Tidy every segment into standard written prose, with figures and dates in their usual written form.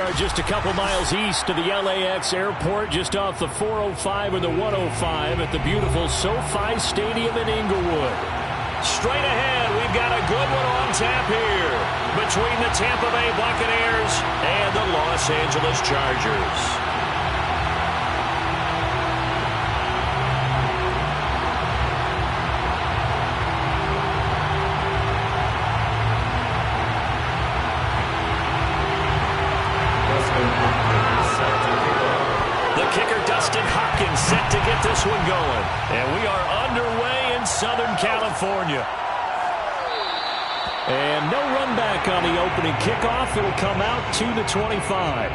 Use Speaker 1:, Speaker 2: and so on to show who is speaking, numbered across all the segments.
Speaker 1: are just a couple miles east of the LAX airport, just off the 405 or the 105 at the beautiful SoFi Stadium in Inglewood. Straight ahead, we've got a good one on tap here between the Tampa Bay Buccaneers and the Los Angeles Chargers. Set to get this one going. And we are underway in Southern California. And no run back on the opening kickoff. It'll come out to the 25.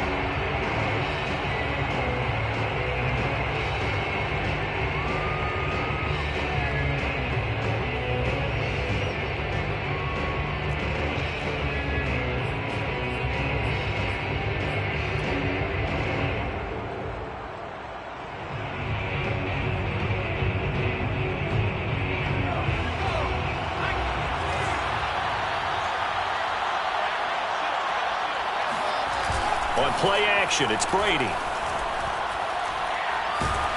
Speaker 1: On play action, it's Brady.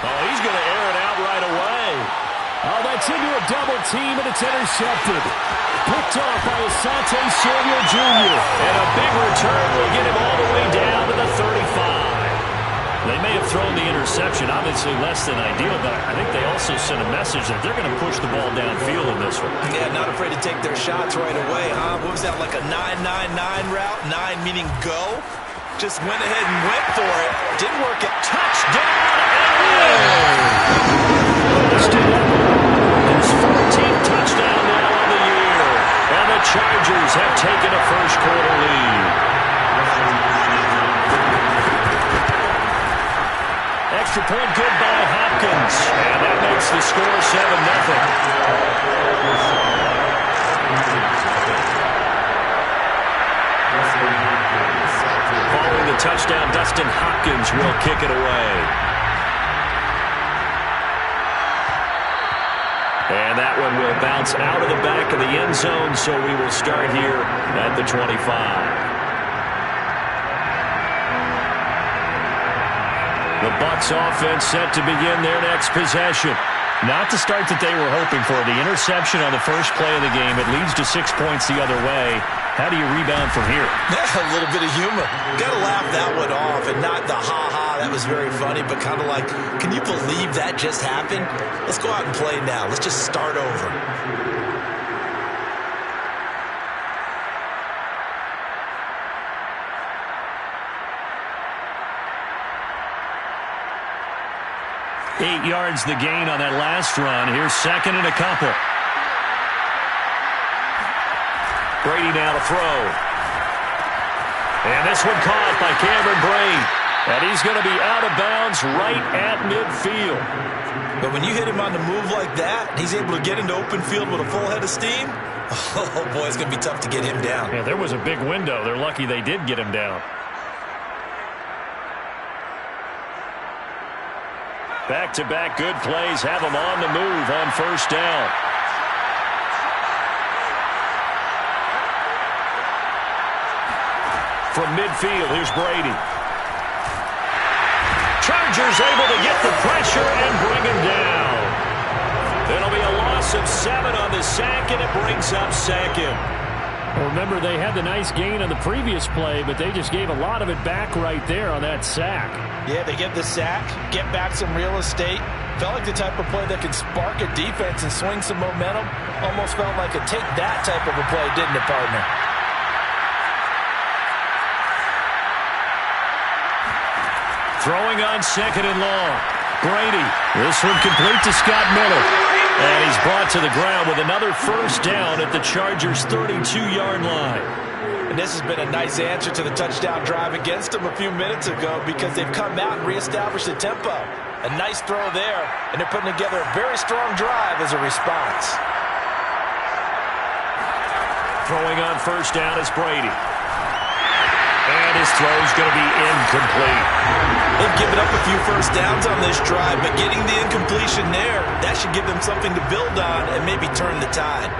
Speaker 1: Oh, he's going to air it out right away. Oh, that's into a double team, and it's intercepted. Picked off by Asante Samuel Jr. And a big return will get him all the way down to the 35. They may have thrown the interception, obviously less than ideal, but I think they also sent a message that they're going to push the ball downfield in this one.
Speaker 2: Yeah, not afraid to take their shots right away, huh? What was that, like a 9-9-9 route? 9 meaning go? Just went ahead and went for it. Didn't work it.
Speaker 1: Touchdown, his 14th touchdown now on the year. And the Chargers have taken a first-quarter lead. Extra point good by Hopkins. And that makes the score 7-0. Following the touchdown, Dustin Hopkins will kick it away. And that one will bounce out of the back of the end zone, so we will start here at the 25. The Bucs offense set to begin their next possession. Not the start that they were hoping for. The interception on the first play of the game. It leads to 6 points the other way. How do you rebound from here?
Speaker 2: Yeah, a little bit of humor. Got to laugh that one off and not the ha-ha. That was very funny, but kind of like, can you believe that just happened? Let's go out and play now. Let's just start over.
Speaker 1: Eight yards the gain on that last run. Here's second and a couple. Brady now to throw. And this one caught by Cameron Brate. And he's going to be out of bounds right at midfield.
Speaker 2: But when you hit him on the move like that, he's able to get into open field with a full head of steam. Oh, boy, it's going to be tough to get him down.
Speaker 1: Yeah, there was a big window. They're lucky they did get him down. Back-to-back good plays have him on the move on first down. From midfield, here's Brady. Chargers able to get the pressure and bring him down. It'll be a loss of 7 on the sack, and it brings up second. Well, remember, they had the nice gain on the previous play, but they just gave a lot of it back right there on that sack.
Speaker 2: Yeah, they get the sack, get back some real estate. Felt like the type of play that could spark a defense and swing some momentum. Almost felt like a take-that type of a play, didn't it, partner?
Speaker 1: Throwing on second and long. Brady. This one complete to Scott Miller. And he's brought to the ground with another first down at the Chargers' 32-yard line.
Speaker 2: And this has been a nice answer to the touchdown drive against them a few minutes ago because they've come out and reestablished the tempo. A nice throw there, and they're putting together a very strong drive as a response.
Speaker 1: Throwing on first down is Brady. And his throw's going to be incomplete.
Speaker 2: They've given up a few first downs on this drive, but getting the incompletion there, that should give them something to build on and maybe turn the tide.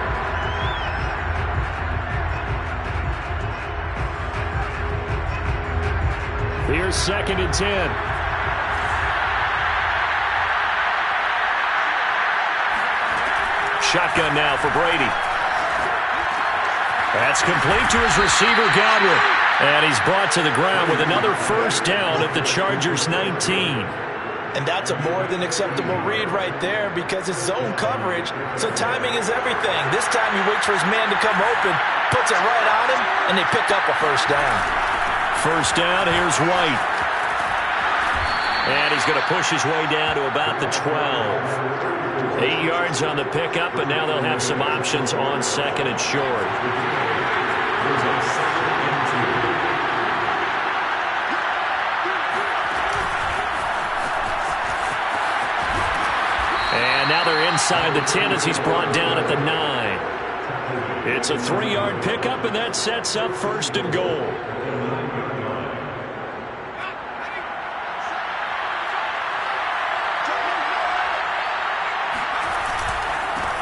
Speaker 1: Here's 2nd and 10. Shotgun now for Brady. That's complete to his receiver, Godwin. And he's brought to the ground with another first down at the Chargers' 19.
Speaker 2: And that's a more than acceptable read right there because it's zone coverage, so timing is everything. This time he waits for his man to come open, puts it right on him, and they pick up a first down.
Speaker 1: First down, here's White. And he's going to push his way down to about the 12. 8 yards on the pickup, and now they'll have some options on 2nd and short. And now they're inside the 10 as he's brought down at the 9. It's a 3-yard pickup, and that sets up 1st and goal.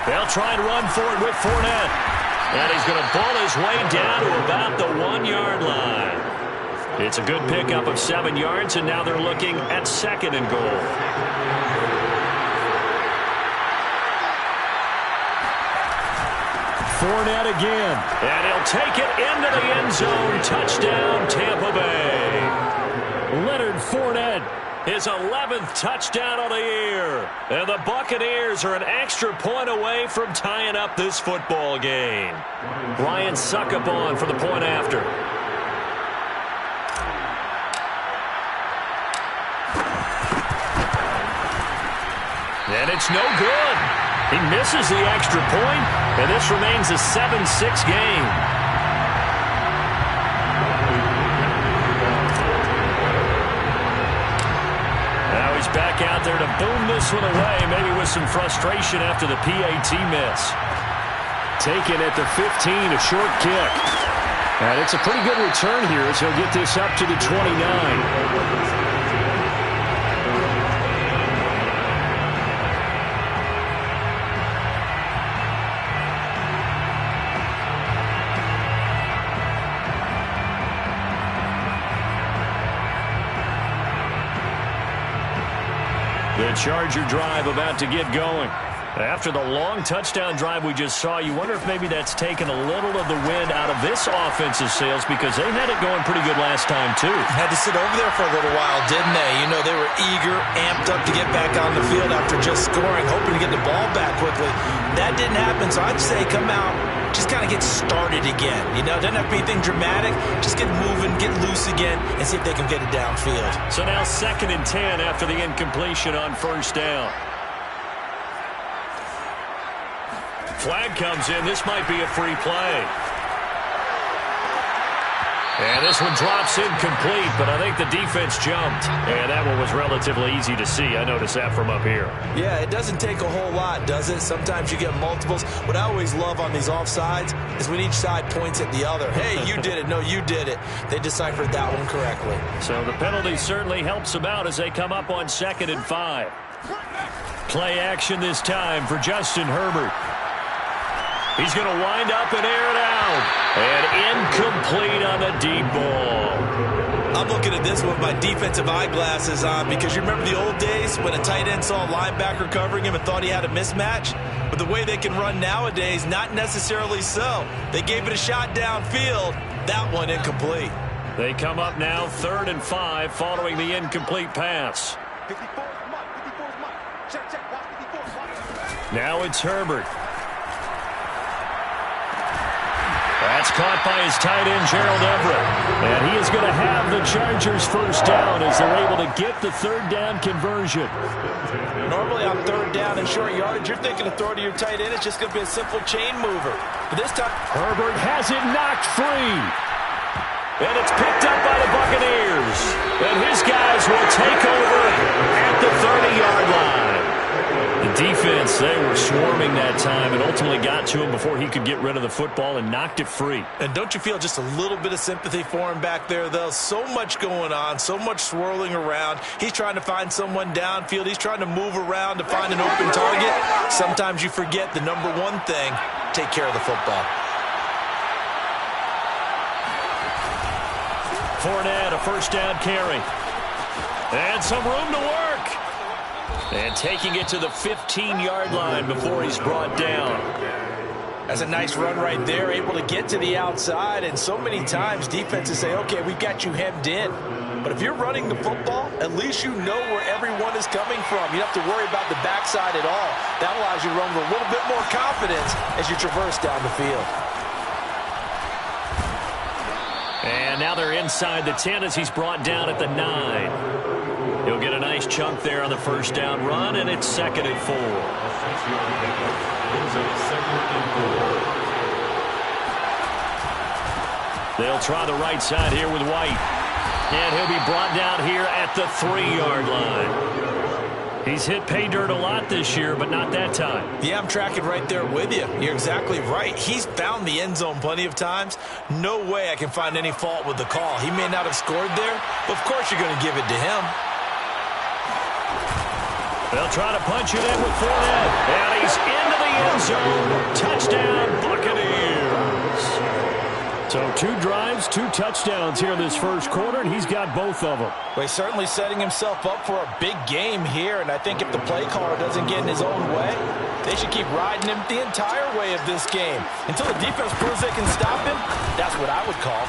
Speaker 1: They'll try and run for it with Fournette. And he's going to pull his way down to about the 1-yard line. It's a good pickup of 7 yards, and now they're looking at 2nd and goal. Fournette again. And he'll take it into the end zone. Touchdown, Tampa Bay. Leonard Fournette. His 11th touchdown of the year. And the Buccaneers are an extra point away from tying up this football game. Ryan Succop for the point after. And it's no good. He misses the extra point, and this remains a 7-6 game. Back out there to boom this one away, maybe with some frustration after the PAT miss. Taken at the 15, a short kick. And it's a pretty good return here as he'll get this up to the 29. The Charger drive about to get going. After the long touchdown drive we just saw, you wonder if maybe that's taken a little of the wind out of this offensive sails because they had it going pretty good last time, too.
Speaker 2: Had to sit over there for a little while, didn't they? You know, they were eager, amped up to get back on the field after just scoring, hoping to get the ball back quickly. That didn't happen, so I'd say come out, just kind of get started again. You know, doesn't have to be anything dramatic. Just get moving, get loose again, and see if they can get it downfield.
Speaker 1: So now 2nd and 10 after the incompletion on first down. Flag comes in. This might be a free play. And this one drops incomplete, but I think the defense jumped. And that one was relatively easy to see. I noticed that from up here.
Speaker 2: Yeah, it doesn't take a whole lot, does it? Sometimes you get multiples. What I always love on these offsides is when each side points at the other. Hey, you did it. No, you did it. They deciphered that one correctly.
Speaker 1: So the penalty certainly helps them out as they come up on 2nd and 5. Play action this time for Justin Herbert. He's going to wind up and air it out. And incomplete on the deep ball.
Speaker 2: I'm looking at this with my defensive eyeglasses on because you remember the old days when a tight end saw a linebacker covering him and thought he had a mismatch? But the way they can run nowadays, not necessarily so. They gave it a shot downfield. That one incomplete.
Speaker 1: They come up now 3rd and 5 following the incomplete pass. Now it's Herbert. That's caught by his tight end, Gerald Everett. And he is going to have the Chargers first down as they're able to get the 3rd down conversion.
Speaker 2: Normally on 3rd down and short yardage, you're thinking of throw to your tight end. It's just going to be a simple chain mover. But this time,
Speaker 1: Herbert has it knocked free. And it's picked up by the Buccaneers. And his guys will take over at the 30-yard line. The defense, they were swarming that time and ultimately got to him before he could get rid of the football and knocked it free.
Speaker 2: And don't you feel just a little bit of sympathy for him back there, though? So much going on, so much swirling around. He's trying to find someone downfield. He's trying to move around to find an open target. Sometimes you forget the number one thing, take care of the football.
Speaker 1: Fournette, a first down carry. And some room to work. And taking it to the 15-yard line before he's brought down.
Speaker 2: That's a nice run right there, able to get to the outside. And so many times defenses say, okay, we've got you hemmed in. But if you're running the football, at least you know where everyone is coming from. You don't have to worry about the backside at all. That allows you to run with a little bit more confidence as you traverse down the field.
Speaker 1: And now they're inside the 10 as he's brought down at the 9. He'll get a nice chunk there on the first down run, and it's 2nd and 4. They'll try the right side here with White. And he'll be brought down here at the 3-yard line. He's hit pay dirt a lot this year, but not that time.
Speaker 2: Yeah, I'm tracking right there with you. You're exactly right. He's found the end zone plenty of times. No way I can find any fault with the call. He may not have scored there, but of course you're going to give it to him.
Speaker 1: They'll try to punch it in with Fournette. And he's into the end zone. Touchdown, Buccaneers. So 2 drives, 2 touchdowns here in this first quarter, and he's got both of them.
Speaker 2: Well, he's certainly setting himself up for a big game here, and I think if the play caller doesn't get in his own way, they should keep riding him the entire way of this game. Until the defense proves they can stop him, that's what I would call.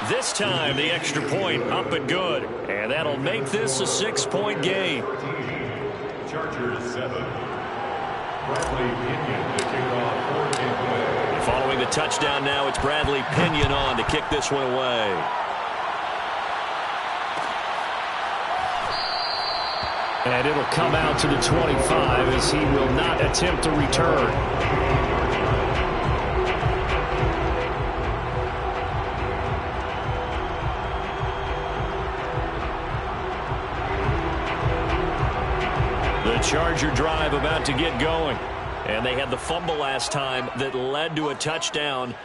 Speaker 1: This time, the extra point up and good, and that'll make this a 6-point game.
Speaker 3: Chargers 7. Bradley Pinion to kick off for Tampa.
Speaker 1: Following the touchdown now, it's Bradley Pinion on to kick this one away. And it'll come out to the 25 as he will not attempt to return. The Charger drive about to get going. And they had the fumble last time that led to a touchdown.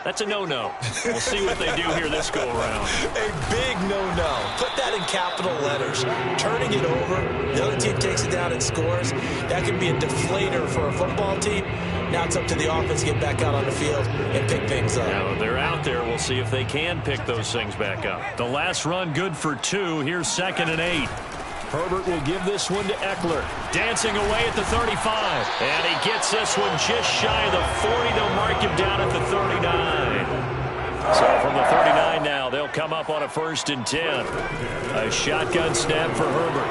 Speaker 1: That's a no-no. We'll see what they do here this go-around.
Speaker 2: A big no-no. Put that in capital letters. Turning it over, the other team takes it down and scores. That can be a deflator for a football team. Now it's up to the offense to get back out on the field and pick things up.
Speaker 1: Now they're out there. We'll see if they can pick those things back up. The last run good for 2. Here's 2nd and 8. Herbert will give this one to Eckler. Dancing away at the 35. And he gets this one just shy of the 40. They'll mark him down at the 39. So from the 39 now, they'll come up on a 1st and 10. A shotgun snap for Herbert.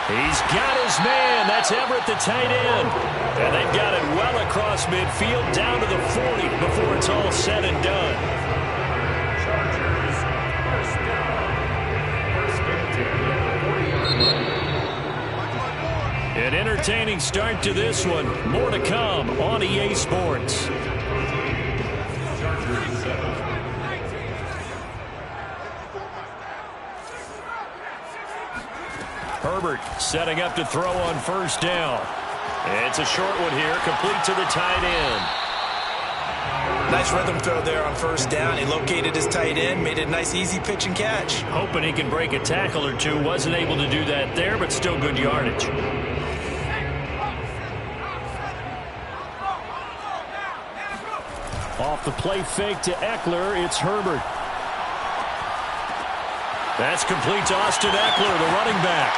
Speaker 1: He's got his man. That's Everett, the tight end. And they've got it well across midfield down to the 40 before it's all said and done. An entertaining start to this one. More to come on EA Sports. Herbert setting up to throw on 1st down. It's a short one here, complete to the tight end.
Speaker 2: Nice rhythm throw there on 1st down. He located his tight end, made it a nice easy pitch and catch.
Speaker 1: Hoping he can break a tackle or two. Wasn't able to do that there, but still good yardage. Off the play fake to Eckler, it's Herbert. That's complete to Austin Eckler, the running back.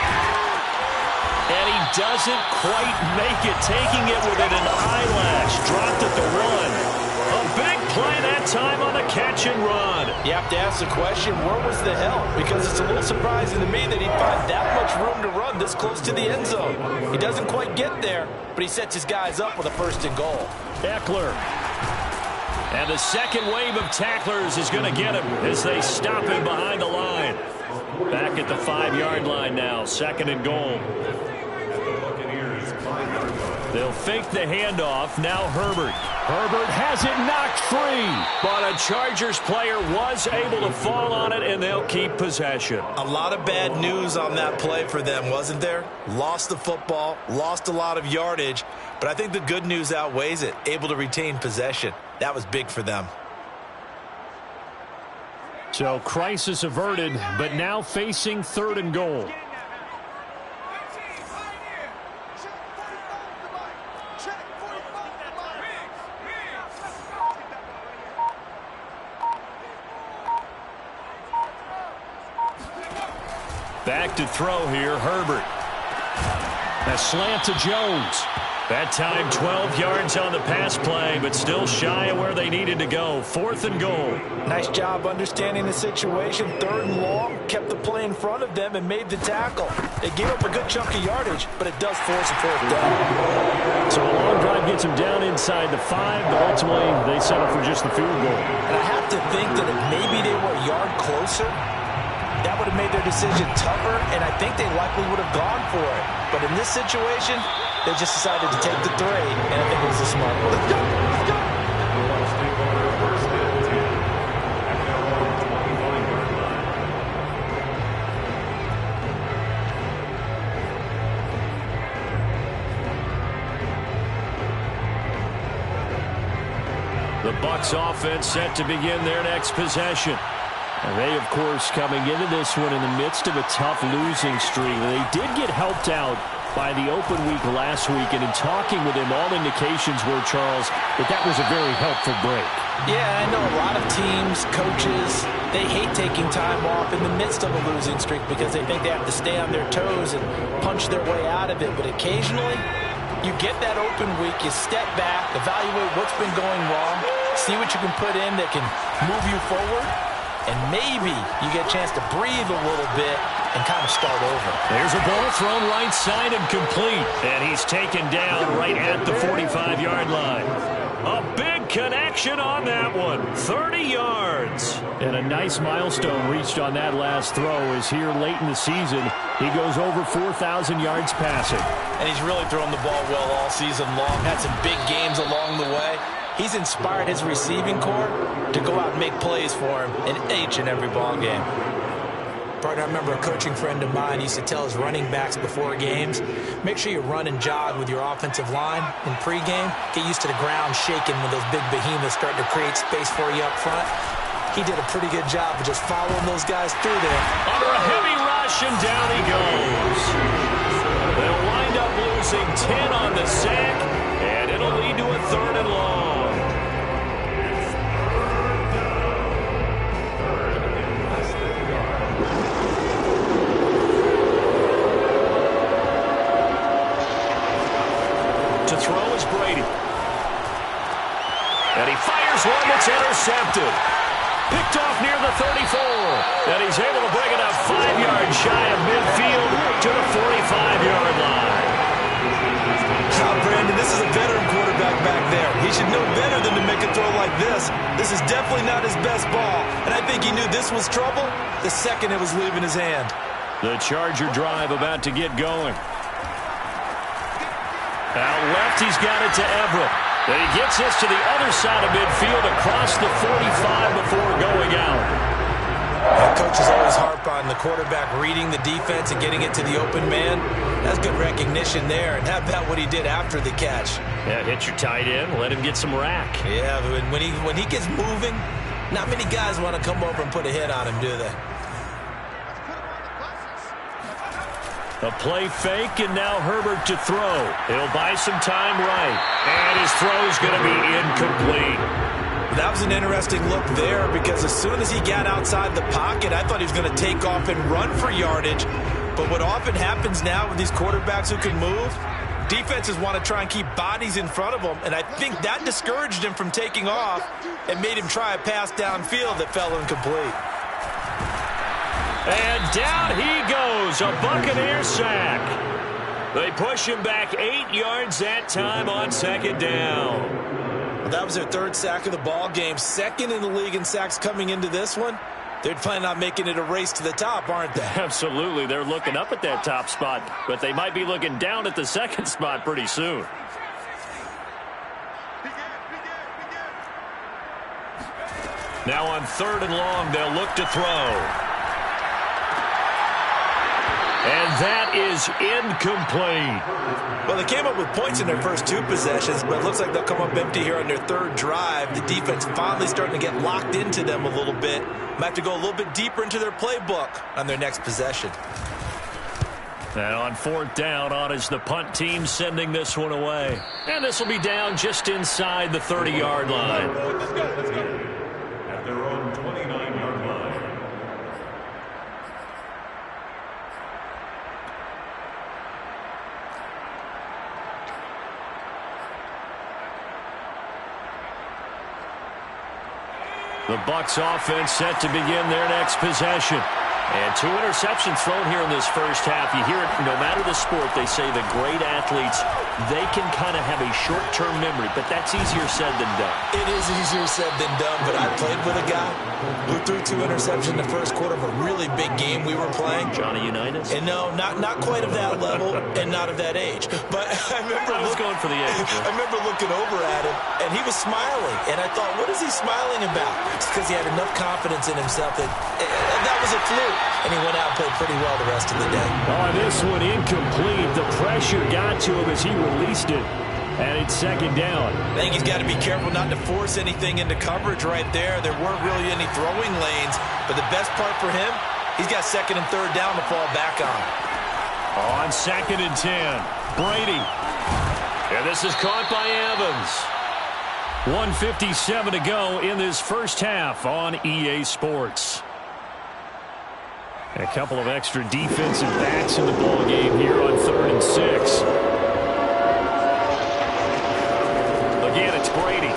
Speaker 1: And he doesn't quite make it, taking it within an eyelash. Dropped at the 1. A big play that time on the catch and run.
Speaker 2: You have to ask the question, where was the help? Because it's a little surprising to me that he'd find that much room to run this close to the end zone. He doesn't quite get there, but he sets his guys up with a 1st and goal.
Speaker 1: Eckler. And the second wave of tacklers is going to get him as they stop him behind the line. Back at the 5-yard line now, 2nd and goal. They'll fake the handoff. Now Herbert. Herbert has it knocked free. But a Chargers player was able to fall on it, and they'll keep possession.
Speaker 2: A lot of bad news on that play for them, wasn't there? Lost the football, lost a lot of yardage, but I think the good news outweighs it. Able to retain possession. That was big for them.
Speaker 1: So crisis averted, but now facing 3rd and goal. Back to throw here, Herbert. A slant to Jones. That time 12 yards on the pass play, but still shy of where they needed to go. 4th and goal.
Speaker 2: Nice job understanding the situation. 3rd and long, kept the play in front of them and made the tackle. They gave up a good chunk of yardage, but it does force a 4th down.
Speaker 1: So a long drive gets them down inside the 5, but ultimately they settle for just the field goal.
Speaker 2: And I have to think that if maybe they were a yard closer, that would have made their decision tougher, and I think they likely would have gone for it. But in this situation, they just decided to take the 3, and I think it was a smart move. Let's go! Let's go!
Speaker 1: The Bucs offense set to begin their next possession. And they, of course, coming into this one in the midst of a tough losing streak. They did get helped out by the open week last week, and in talking with him, all indications were, Charles, that was a very helpful break.
Speaker 2: Yeah, I know a lot of teams, coaches, they hate taking time off in the midst of a losing streak because they think they have to stay on their toes and punch their way out of it. But occasionally, you get that open week, you step back, evaluate what's been going wrong, see what you can put in that can move you forward, and maybe you get a chance to breathe a little bit and kind of start over.
Speaker 1: There's a ball thrown right side and complete. And he's taken down right at the 45-yard line. A big connection on that one. 30 yards. And a nice milestone reached on that last throw is here late in the season. He goes over 4,000 yards passing.
Speaker 2: And he's really thrown the ball well all season long. Had some big games along the way. He's inspired his receiving corps to go out and make plays for him in each and every ball game. Partner, I remember a coaching friend of mine used to tell his running backs before games, make sure you run and jog with your offensive line in pregame. Get used to the ground shaking when those big behemoths start to create space for you up front. He did a pretty good job of just following those guys through there.
Speaker 1: Under a heavy rush, and down he goes. They'll wind up losing 10 on the sack, and it'll lead to a 3rd and long. To throw is Brady. And he fires one that's intercepted. Picked off near the 34. And he's able to bring it up 5 yards shy of midfield to the 45-yard line.
Speaker 2: Now, Brandon, this is a veteran quarterback back there. He should know better than to make a throw like this. This is definitely not his best ball. And I think he knew this was trouble the second it was leaving his hand.
Speaker 1: The Charger drive about to get going. Out left, he's got it to Everett. Then he gets this to the other side of midfield across the 45 before going out.
Speaker 2: The coaches always harp on the quarterback reading the defense and getting it to the open man. That's good recognition there. And how about what he did after the catch?
Speaker 1: Yeah, hit your tight end, let him get some rack.
Speaker 2: Yeah, but when he gets moving, not many guys want to come over and put a hit on him, do they?
Speaker 1: A play fake, and now Herbert to throw. He'll buy some time right. And his throw's going to be incomplete.
Speaker 2: That was an interesting look there because as soon as he got outside the pocket, I thought he was going to take off and run for yardage. But what often happens now with these quarterbacks who can move, defenses want to try and keep bodies in front of them, and I think that discouraged him from taking off and made him try a pass downfield that fell incomplete.
Speaker 1: And down he goes, a Buccaneer sack. They push him back 8 yards that time on 2nd down.
Speaker 2: Well, that was their 3rd sack of the ball game, 2nd in the league in sacks coming into this one. They're planning on making it a race to the top, aren't they?
Speaker 1: Absolutely. They're looking up at that top spot, but they might be looking down at the 2nd spot pretty soon. Now on 3rd and long, they'll look to throw. And that is incomplete.
Speaker 2: Well, they came up with points in their first 2 possessions, but it looks like they'll come up empty here on their 3rd drive. The defense finally starting to get locked into them a little bit. Might have to go a little bit deeper into their playbook on their next possession.
Speaker 1: And on 4th down, on is the punt team sending this one away. And this will be down just inside the 30-yard line.
Speaker 3: Let's go. At their own 29-yard line.
Speaker 1: The Bucs offense set to begin their next possession. And 2 interceptions thrown here in this first half. You hear it, no matter the sport, they say the great athletes, they can kind of have a short-term memory, but that's easier said than done.
Speaker 2: It is easier said than done, but I played with a guy who threw 2 interceptions in the first quarter of a really big game we were playing.
Speaker 1: Johnny Unitas?
Speaker 2: And no, not quite of that level and not of that age. But I was
Speaker 1: going for the age.
Speaker 2: I remember looking over at him, and he was smiling. And I thought, what is he smiling about? It's because he had enough confidence in himself that was a fluke. And he went out and played pretty well the rest of the day.
Speaker 1: Oh, this one incomplete. The pressure got to him as he released it. And it's second down.
Speaker 2: I think he's got to be careful not to force anything into coverage right there. There weren't really any throwing lanes. But the best part for him, he's got second and third down to fall back on.
Speaker 1: On second and 10, Brady. And this is caught by Evans. 1:57 to go in this first half on EA Sports. A couple of extra defensive backs in the ball game here on 3rd and 6. Again, it's Brady.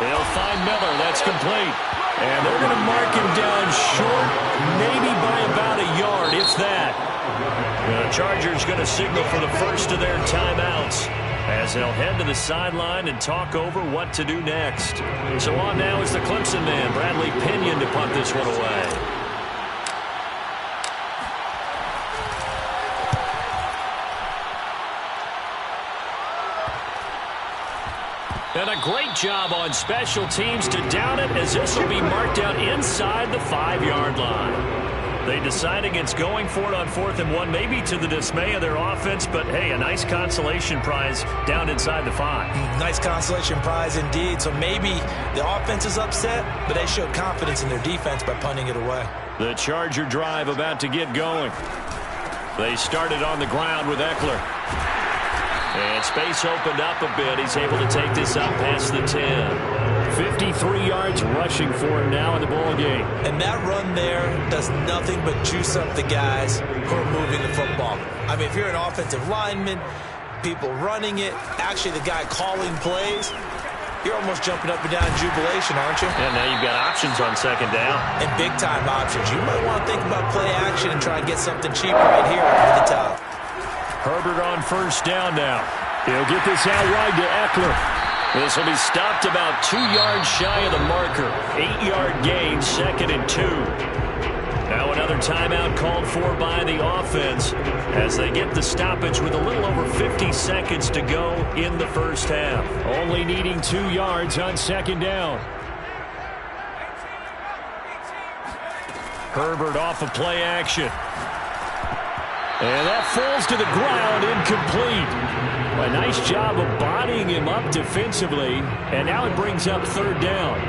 Speaker 1: They'll find Miller. That's complete. And they're going to mark him down short, maybe by about a yard, if that. The Chargers going to signal for the first of their timeouts as they'll head to the sideline and talk over what to do next. So on now is the Clemson man, Bradley Pinion, to punt this one away. And a great job on special teams to down it, as this will be marked out inside the 5-yard line. They decide against going for it on 4th and 1, maybe to the dismay of their offense, but hey, a nice consolation prize down inside the 5.
Speaker 2: Nice consolation prize indeed. So maybe the offense is upset, but they showed confidence in their defense by punting it away.
Speaker 1: The Charger drive about to get going. They started on the ground with Eckler. And space opened up a bit. He's able to take this up past the 10. 53 yards rushing for him now in the ball game.
Speaker 2: And that run there does nothing but juice up the guys who are moving the football. I mean, if you're an offensive lineman, people running it, actually the guy calling plays, you're almost jumping up and down in jubilation, aren't you?
Speaker 1: And now you've got options on second down.
Speaker 2: And big-time options. You might want to think about play action and try and get something cheap right here over the top.
Speaker 1: Herbert on first down now. He'll get this out wide to Eckler. This will be stopped about 2 yards shy of the marker. 8-yard gain, 2nd and 2. Now another timeout called for by the offense as they get the stoppage with a little over 50 seconds to go in the first half. Only needing 2 yards on second down. Herbert off of play action. And that falls to the ground, incomplete. A nice job of bodying him up defensively, and now it brings up 3rd down.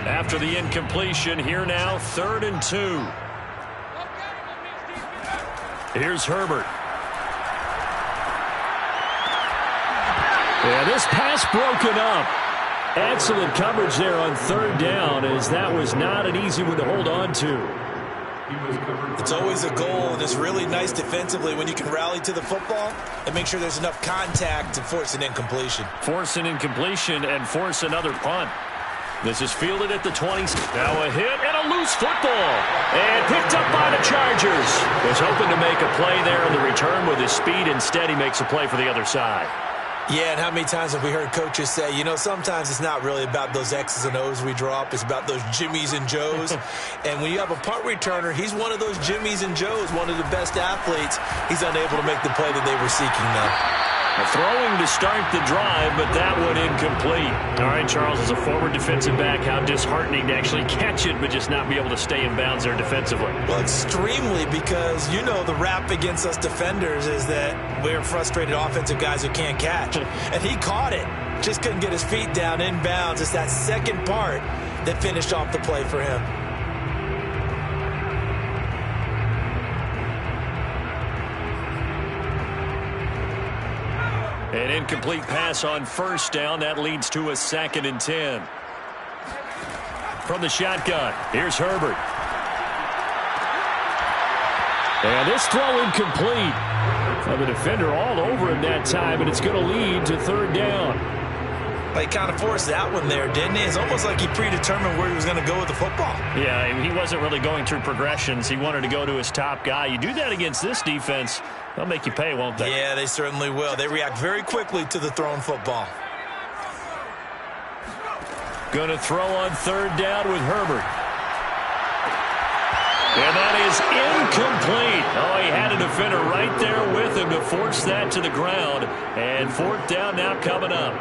Speaker 1: After the incompletion, here now, 3rd and 2. Here's Herbert. And this pass broken up. Excellent coverage there on 3rd down, as that was not an easy one to hold on to.
Speaker 2: It's always a goal, and it's really nice defensively when you can rally to the football and make sure there's enough contact to force an incompletion.
Speaker 1: Force an incompletion and force another punt. This is fielded at the 20. Now a hit and a loose football. And picked up by the Chargers. Was hoping to make a play there on the return with his speed. Instead, he makes a play for the other side.
Speaker 2: Yeah, and how many times have we heard coaches say, you know, sometimes it's not really about those X's and O's we drop. It's about those Jimmies and Joes. And when you have a punt returner, he's one of those Jimmies and Joes, one of the best athletes. He's unable to make the play that they were seeking, though.
Speaker 1: Throwing to start the drive, but that one incomplete. All right, Charles, as a former defensive back, how disheartening to actually catch it, but just not be able to stay in bounds there defensively.
Speaker 2: Well, extremely, because you know the rap against us defenders is that we're frustrated offensive guys who can't catch. And he caught it, just couldn't get his feet down in bounds. It's that second part that finished off the play for him.
Speaker 1: An incomplete pass on first down. That leads to a 2nd and 10. from the shotgun. Here's Herbert. And this throw incomplete. The defender all over him that time, and it's going to lead to third down.
Speaker 2: He kind of forced that one there, didn't he? It's almost like he predetermined where he was going to go with the football.
Speaker 4: Yeah, he wasn't really going through progressions. He wanted to go to his top guy. You do that against this defense, they'll make you pay, won't they?
Speaker 2: Yeah, they certainly will. They react very quickly to the thrown football.
Speaker 1: Going to throw on third down with Herbert. And that is incomplete. Oh, he had a defender right there with him to force that to the ground. And fourth down now coming up.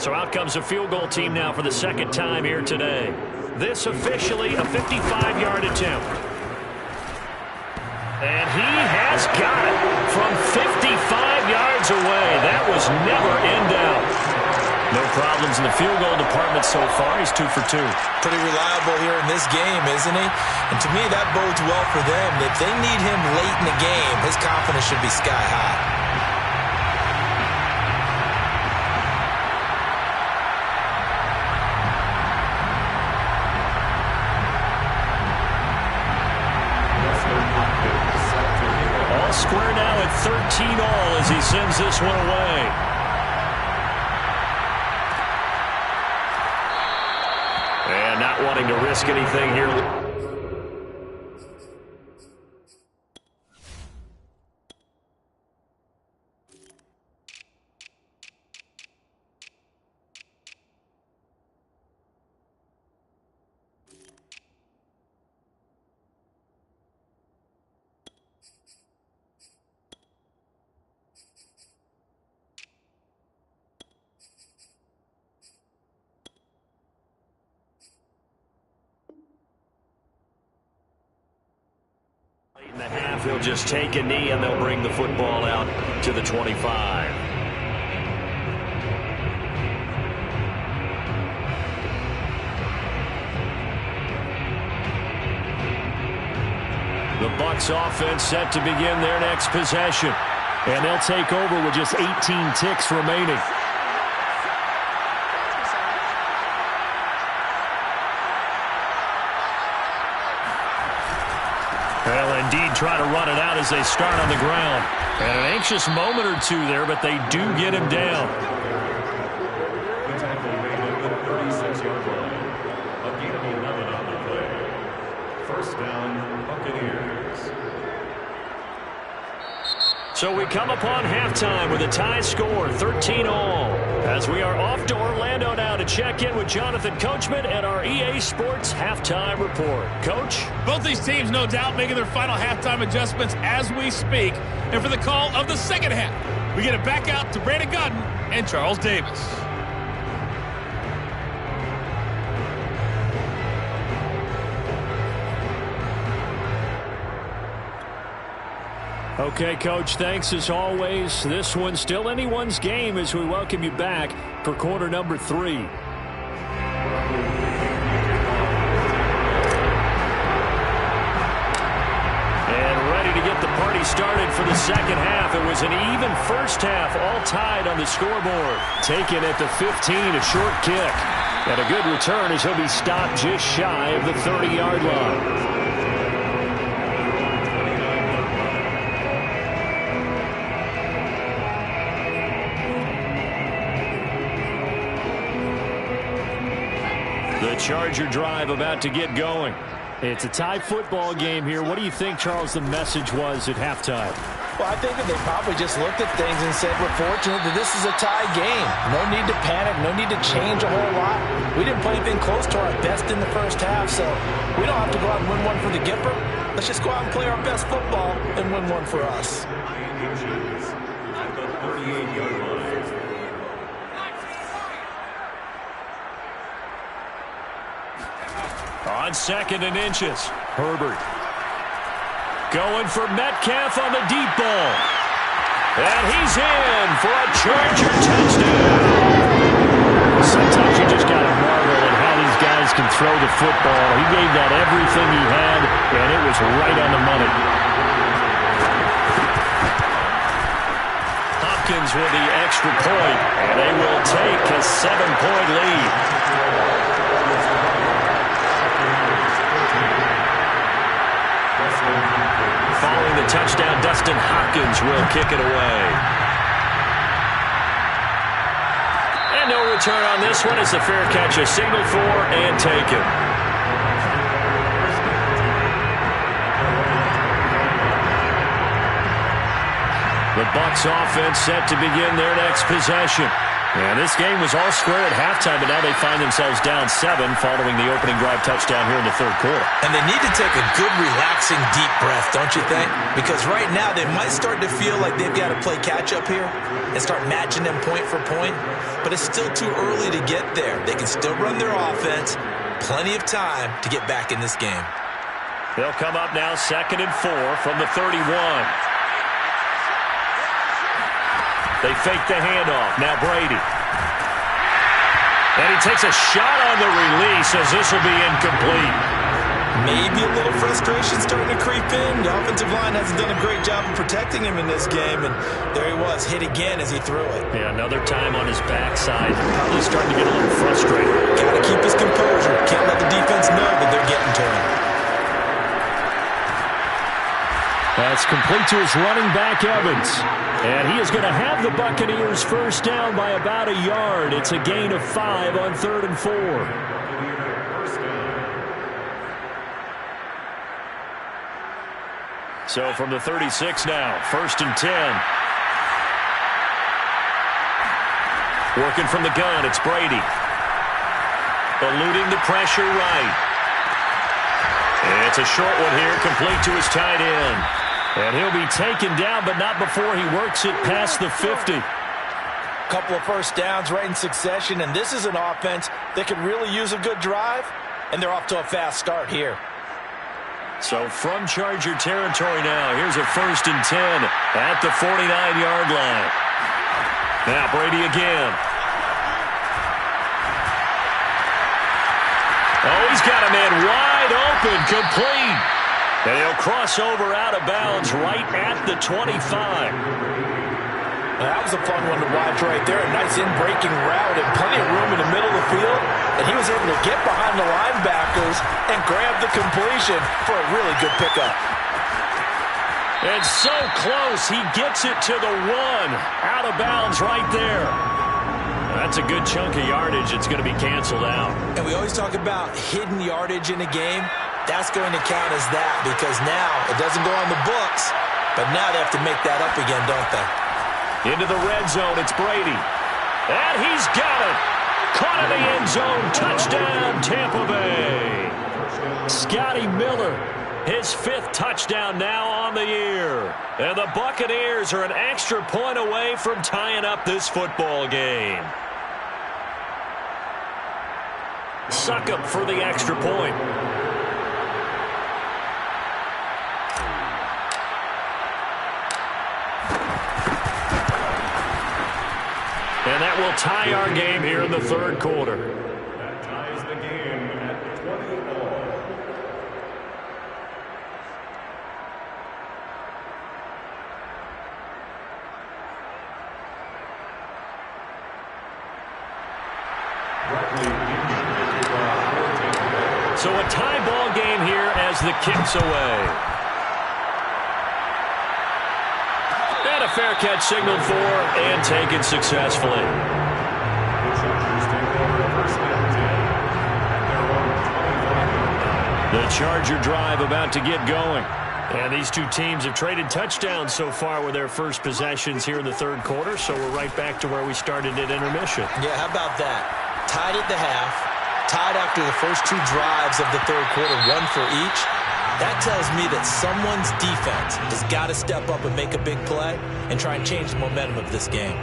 Speaker 1: So out comes a field goal team now for the second time here today. This officially a 55-yard attempt. And he has got it from 55 yards away. That was never in doubt. No problems in the field goal department so far. He's 2 for 2.
Speaker 2: Pretty reliable here in this game, isn't he? And to me, that bodes well for them. If they need him late in the game, his confidence should be sky high.
Speaker 1: All square now at 13 all as he sends this one away. And not wanting to risk anything here. In the half, he'll just take a knee, and they'll bring the football out to the 25. The Bucs offense set to begin their next possession. And they'll take over with just 18 ticks remaining. Well, indeed, try to run it out as they start on the ground. And an anxious moment or two there, but they do get him down.
Speaker 3: The tackle made at the 36-yard line. A gain of 11 on the play. First down, Buccaneers.
Speaker 1: So we come upon halftime with a tie score, 13 all. As we are off to Orlando now to check in with Jonathan Coachman and our EA Sports Halftime Report. Coach?
Speaker 5: Both these teams, no doubt, making their final halftime adjustments as we speak. And for the call of the second half, we get it back out to Brandon Godden and Charles Davis.
Speaker 1: Okay, Coach, thanks as always. This one's still anyone's game as we welcome you back for quarter number 3. And ready to get the party started for the second half. It was an even first half, all tied on the scoreboard. Taken at the 15, a short kick. And a good return as he'll be stopped just shy of the 30-yard line. The Charger drive about to get going. It's a tie football game here. What do you think, Charles, the message was at halftime?
Speaker 2: Well, I think that they probably just looked at things and said, we're fortunate that this is a tie game. No need to panic, no need to change a whole lot. We didn't play anything close to our best in the first half, so we don't have to go out and win one for the Gipper. Let's just go out and play our best football and win one for us.
Speaker 3: Inches at the 38-yard line.
Speaker 1: On second and inches, Herbert going for Metcalf on the deep ball. And he's in for a Charger touchdown. Sometimes you just got to marvel at how these guys can throw the football. He gave that everything he had, and it was right on the money. Hopkins with the extra point, and they will take a 7-point lead. Following the touchdown, Dustin Hopkins will kick it away. And no return on this one as the fair catch is signaled for and taken. The Bucs offense set to begin their next possession. And this game was all square at halftime, but now they find themselves down 7 following the opening drive touchdown here in the third quarter.
Speaker 2: And they need to take a good, relaxing, deep breath, don't you think? Because right now they might start to feel like they've got to play catch-up here and start matching them point for point. But it's still too early to get there. They can still run their offense. Plenty of time to get back in this game.
Speaker 1: They'll come up now 2nd and 4 from the 31. They fake the handoff. Now Brady. And he takes a shot on the release as this will be incomplete.
Speaker 2: Maybe a little frustration starting to creep in. The offensive line hasn't done a great job of protecting him in this game. And there he was, hit again as he threw it.
Speaker 1: Yeah, another time on his backside. Probably starting to get a little frustrated.
Speaker 2: Got to keep his composure. Can't let the defense know that they're getting to him.
Speaker 1: That's complete to his running back, Evans. And he is going to have the Buccaneers first down by about a yard. It's a gain of 5 on 3rd and 4. So from the 36 now, 1st and 10. Working from the gun, it's Brady. Eluding the pressure right. And it's a short one here, complete to his tight end. And he'll be taken down, but not before he works it past the 50.
Speaker 2: Couple of first downs right in succession, and this is an offense that could really use a good drive, and they're off to a fast start here.
Speaker 1: So from Charger territory now, here's a 1st and 10 at the 49-yard line. Now Brady again. Oh, he's got a man wide open, complete. And he'll cross over out of bounds right at the 25.
Speaker 2: That was a fun one to watch right there. A nice in-breaking route and plenty of room in the middle of the field. And he was able to get behind the linebackers and grab the completion for a really good pickup.
Speaker 1: And so close, he gets it to the 1. Out of bounds right there. That's a good chunk of yardage. It's going to be canceled out.
Speaker 2: And we always talk about hidden yardage in a game. That's going to count as that because now it doesn't go on the books, but now they have to make that up again, don't they?
Speaker 1: Into the red zone, it's Brady. And he's got it. Caught in the end zone. Touchdown, Tampa Bay. Scotty Miller, his 5th touchdown now on the year. And the Buccaneers are an extra point away from tying up this football game. Suck up for the extra point. And that will tie our game here in the 3rd quarter.
Speaker 3: That ties the game at 20-all.
Speaker 1: So a tie ball game here as the kick's away. And a fair catch signaled for and taken successfully. The Charger drive about to get going. And these two teams have traded touchdowns so far with their first possessions here in the 3rd quarter, so we're right back to where we started at intermission.
Speaker 2: Yeah, how about that? Tied at the half, tied after the first 2 drives of the 3rd quarter, 1 for each. That tells me that someone's defense has got to step up and make a big play and try and change the momentum of this game.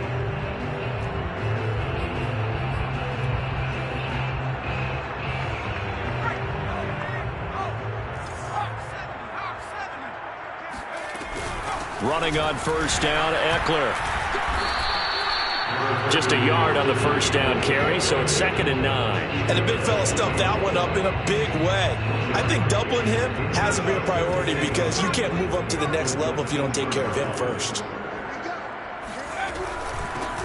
Speaker 1: Running on first down, Eckler. Just a yard on the first down carry, so it's 2nd and 9.
Speaker 2: And the big fella stuffed that one up in a big way. I think doubling him has to be a priority because you can't move up to the next level if you don't take care of him first.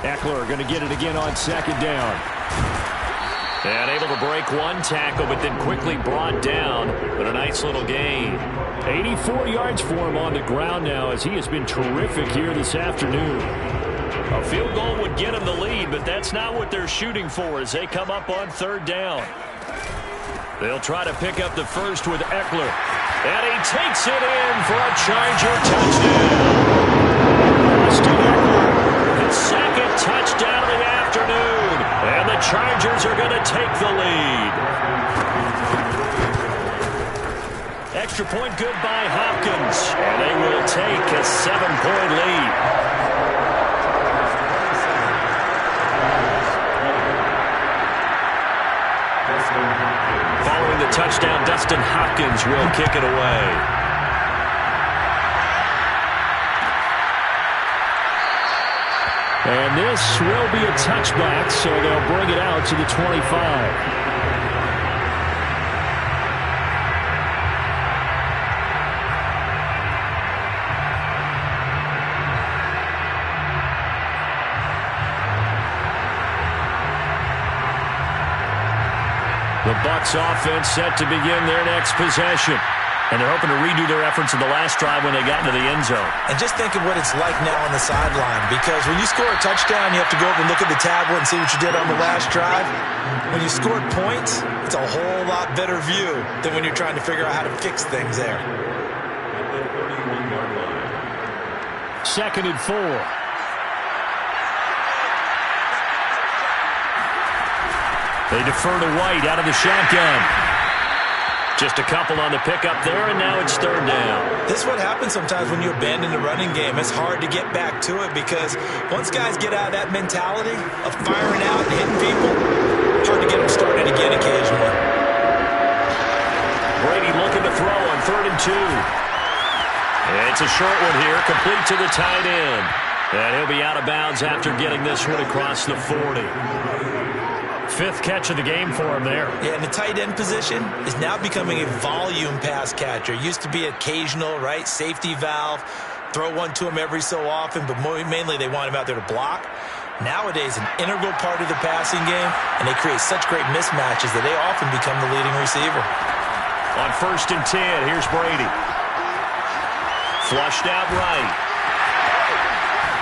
Speaker 1: Eckler going to get it again on 2nd down. And able to break one tackle, but then quickly brought down. But a nice little gain. 84 yards for him on the ground now, as he has been terrific here this afternoon. A field goal would get him the lead, but that's not what they're shooting for as they come up on third down. They'll try to pick up the first with Eckler. And he takes it in for a Charger touchdown. Austin Eckler, his second touchdown of the afternoon. And the Chargers are going to take the lead. Extra point good by Hopkins. And they will take a 7-point lead. Following the touchdown, Dustin Hopkins will kick it away. And this will be a touchback, so they'll bring it out to the 25. The Bucs offense set to begin their next possession. And they're hoping to redo their efforts in the last drive when they got into the end zone.
Speaker 2: And just think of what it's like now on the sideline, because when you score a touchdown, you have to go over and look at the tablet and see what you did on the last drive. When you scored points, it's a whole lot better view than when you're trying to figure out how to fix things there.
Speaker 3: At the 31-yard line.
Speaker 1: 2nd and 4. They defer to White out of the shotgun. Just a couple on the pickup there, and now it's third down.
Speaker 2: This is what happens sometimes when you abandon the running game. It's hard to get back to it because once guys get out of that mentality of firing out and hitting people, it's hard to get them started again occasionally.
Speaker 1: Brady looking to throw on 3rd and 2. It's a short one here, complete to the tight end. And he'll be out of bounds after getting this one across the 40. 5th catch of the game for him there. Yeah, and the tight end position is now becoming a volume pass catcher. Used to be occasional, right? Safety valve. Throw one to him every so often, but mainly they want him out there to block. Nowadays, an integral part of the passing game, and they create such great mismatches that they often become the leading receiver. On 1st and 10, here's Brady. Flushed out right.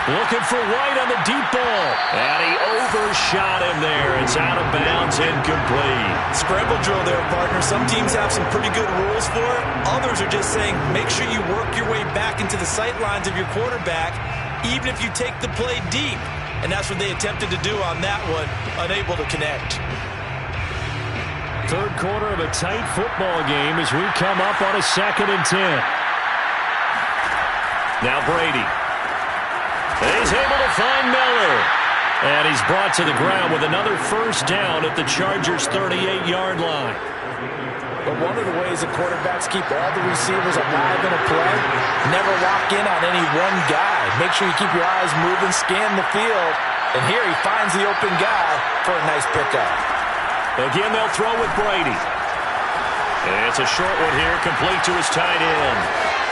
Speaker 1: Looking for White on the deep ball. And he overshot him there. It's out of bounds, incomplete.
Speaker 2: Scramble drill there, partner. Some teams have some pretty good rules for it. Others are just saying, make sure you work your way back into the sight lines of your quarterback, even if you take the play deep. And that's what they attempted to do on that one, unable to connect.
Speaker 1: 3rd quarter of a tight football game as we come up on a 2nd and 10. Now Brady. He's able to find Miller. And he's brought to the ground with another first down at the Chargers' 38-yard line.
Speaker 2: But one of the ways that quarterbacks keep all the receivers alive in a play, never lock in on any one guy. Make sure you keep your eyes moving, scan the field. And here he finds the open guy for a nice pickup.
Speaker 1: Again, they'll throw with Brady. And it's a short one here, complete to his tight end.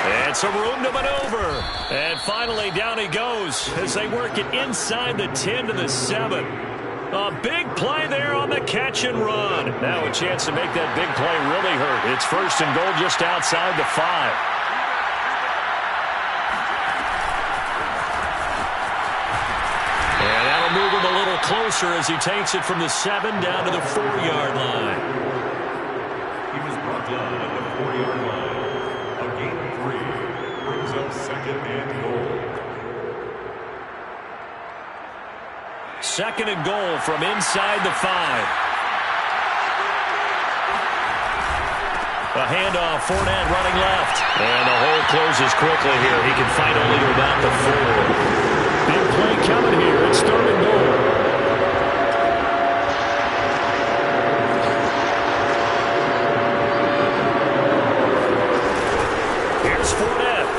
Speaker 1: And some room to maneuver. And finally, down he goes as they work it inside the 10 to the 7. A big play there on the catch and run. Now a chance to make that big play really hurt. It's 1st and goal just outside the 5. And that'll move him a little closer as he takes it from the 7 down to the 4-yard line.
Speaker 3: He was brought down at the 4-yard line. A gain of 3 brings up 2nd and goal.
Speaker 1: 2nd and goal from inside the 5. A handoff, Fournette running left. And the hole closes quickly here. He can fight only to about the 4. Big play coming here. It's 3rd and goal. Here's Fournette.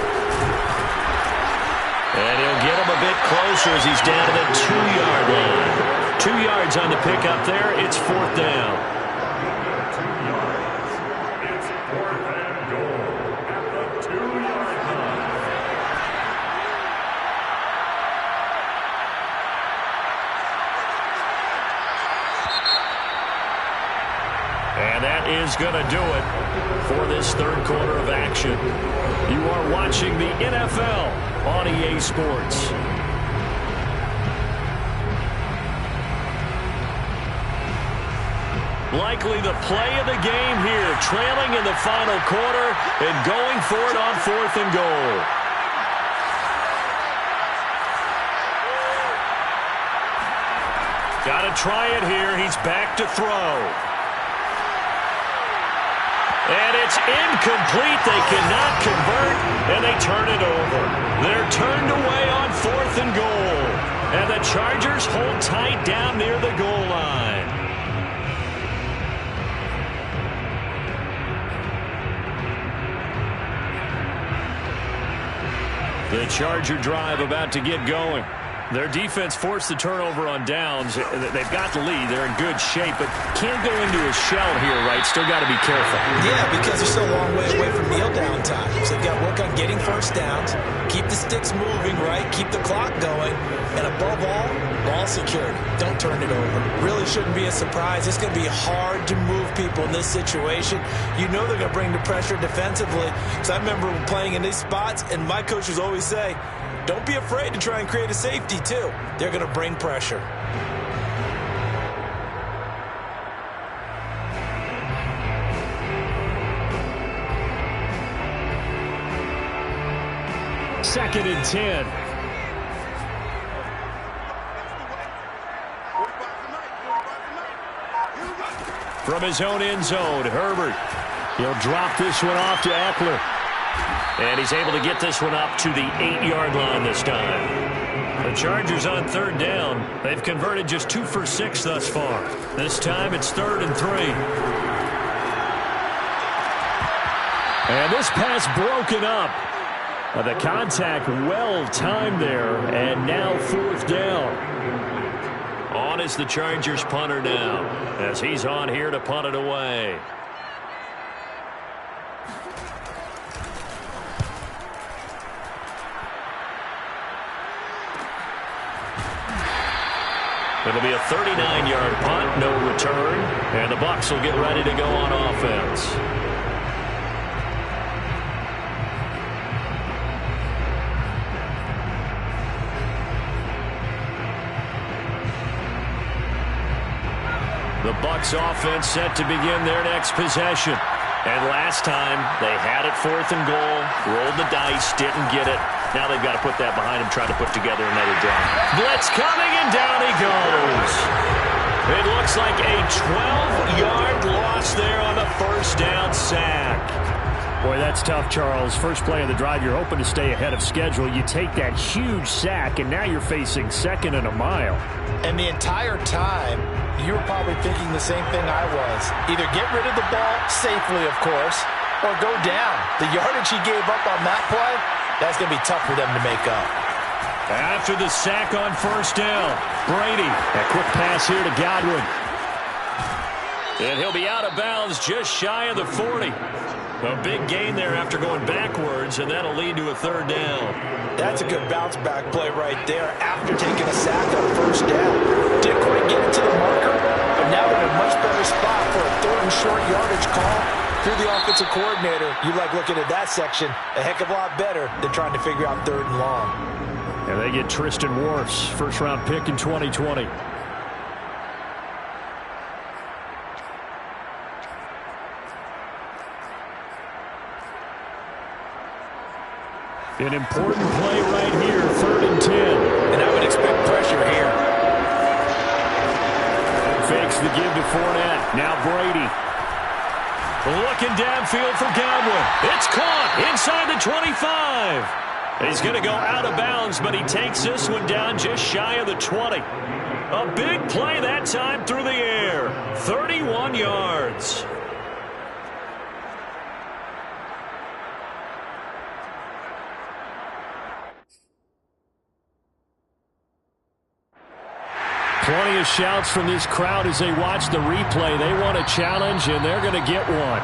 Speaker 1: And he'll get him a bit closer as he's down to the 2-yard line. 2 yards on the pickup there. It's 4th down.
Speaker 3: 2 yards. It's 4th and goal at the 2-yard line.
Speaker 4: And that is going to do it for this third quarter of action. You are watching the NFL on EA Sports. Likely the play of the game here, trailing in the final quarter and going for it on 4th and goal. Got to try it here. He's back to throw. And it's incomplete. They cannot convert, and they turn it over. They're turned away on 4th and goal. And the Chargers hold tight down near the goal line. The Charger drive about to get going. Their defense forced the turnover on downs. They've got the lead. They're in good shape, but can't go into a shell here, right? Still got to be careful.
Speaker 2: Yeah, because they're still a long way away from kneel down time. So they've got to work on getting first downs, keep the sticks moving, right? Keep the clock going. And above all, ball security. Don't turn it over. Really shouldn't be a surprise. It's going to be hard to move people in this situation. You know they're going to bring the pressure defensively. So I remember playing in these spots, and my coaches always say, don't be afraid to try and create a safety, too. They're going to bring pressure.
Speaker 4: Second and 10. From his own end zone, Herbert. He'll drop this one off to Eckler. And he's able to get this one up to the 8-yard line this time. The Chargers on 3rd down. They've converted just 2 for 6 thus far. This time it's 3rd and 3. And this pass broken up. The contact well timed there. And now 4th down. On is the Chargers punter now, as he's on here to punt it away. It'll be a 39-yard punt, no return, and the Bucs will get ready to go on offense. The Bucs offense set to begin their next possession. And last time, they had it 4th and goal, rolled the dice, didn't get it. Now they've got to put that behind them, trying to put together another drive. Blitz coming, and down he goes. It looks like a 12-yard loss there on the first down sack.
Speaker 1: Boy, that's tough, Charles. First play of the drive, you're hoping to stay ahead of schedule. You take that huge sack, and now you're facing 2nd and a mile.
Speaker 2: And the entire time, you were probably thinking the same thing I was. Either get rid of the ball safely, of course, or go down. The yardage he gave up on that play, that's going to be tough for them to make up.
Speaker 4: After the sack on first down, Brady.
Speaker 1: A quick pass here to Godwin.
Speaker 4: And he'll be out of bounds just shy of the 40. A big gain there after going backwards, and that'll lead to a 3rd down.
Speaker 2: That's a good bounce-back play right there after taking a sack on first down. Didn't quite get it to the marker, but now in a much better spot for a 3rd and short yardage call. If you're the offensive coordinator, you like looking at that section a heck of a lot better than trying to figure out 3rd and long.
Speaker 1: And they get Tristan Wirfs, first-round pick in 2020. An important play right here, 3rd and 10.
Speaker 2: And I would expect pressure here.
Speaker 1: Fakes the give to Fournette. Now Brady.
Speaker 4: Looking downfield for Godwin. It's caught inside the 25. He's going to go out of bounds, but he takes this one down just shy of the 20. A big play that time through the air. 31 yards.
Speaker 1: Plenty of shouts from this crowd as they watch the replay. They want a challenge, and they're going to get one.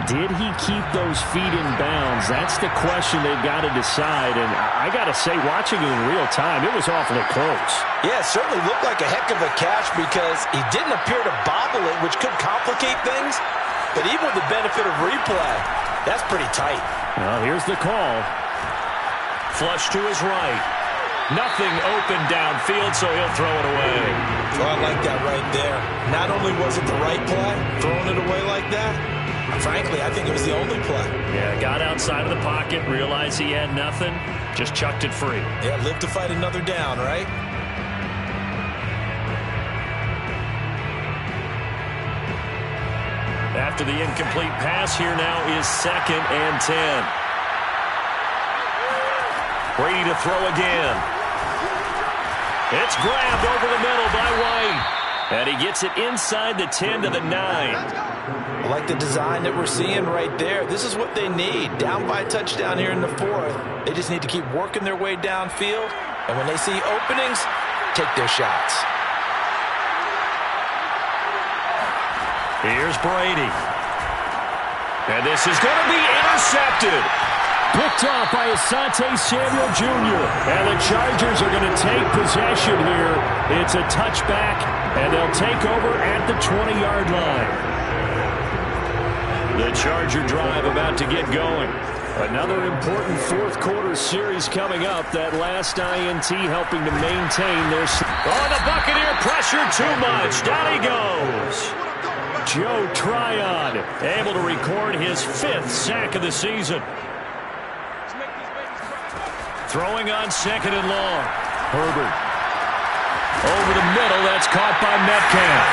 Speaker 4: Did he keep those feet in bounds? That's the question they've got to decide. And I got to say, watching it in real time, it was awfully close.
Speaker 2: Yeah, it certainly looked like a heck of a catch because he didn't appear to bobble it, which could complicate things. But even with the benefit of replay, that's pretty tight.
Speaker 4: Well, here's the call. Flush to his right. Nothing open downfield, so he'll throw it away.
Speaker 2: Well, I like that right there. Not only was it the right play, throwing it away like that, frankly, I think it was the only play.
Speaker 4: Yeah, got outside of the pocket, realized he had nothing, just chucked it free.
Speaker 2: Yeah, live to fight another down, right?
Speaker 4: After the incomplete pass, here now is 2nd and 10. Brady to throw again. It's grabbed over the middle by White. And he gets it inside the 10 to the 9.
Speaker 2: I like the design that we're seeing right there. This is what they need. Down by a touchdown here in the 4th. They just need to keep working their way downfield. And when they see openings, take their shots.
Speaker 4: Here's Brady. And this is going to be intercepted.
Speaker 1: Picked off by Asante Samuel Jr. And the Chargers are going to take possession here. It's a touchback, and they'll take over at the 20-yard line.
Speaker 4: The Charger drive about to get going.
Speaker 1: Another important fourth-quarter series coming up. That last INT helping to maintain their...
Speaker 4: Oh, the Buccaneer pressure too much. Down he goes.
Speaker 1: Joe Tryon
Speaker 4: able to record his 5th sack of the season. Throwing on 2nd and long.
Speaker 1: Herbert. Over the middle, that's caught by Metcalf.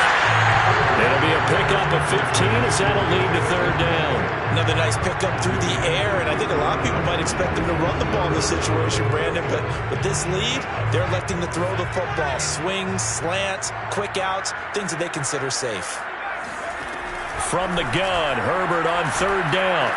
Speaker 4: It'll be a pickup of 15 as that'll lead to 3rd down.
Speaker 2: Another nice pickup through the air, and I think a lot of people might expect them to run the ball in this situation, Brandon, but with this lead, they're electing to throw the football. Swings, slants, quick outs, things that they consider safe.
Speaker 4: From the gun, Herbert on 3rd down.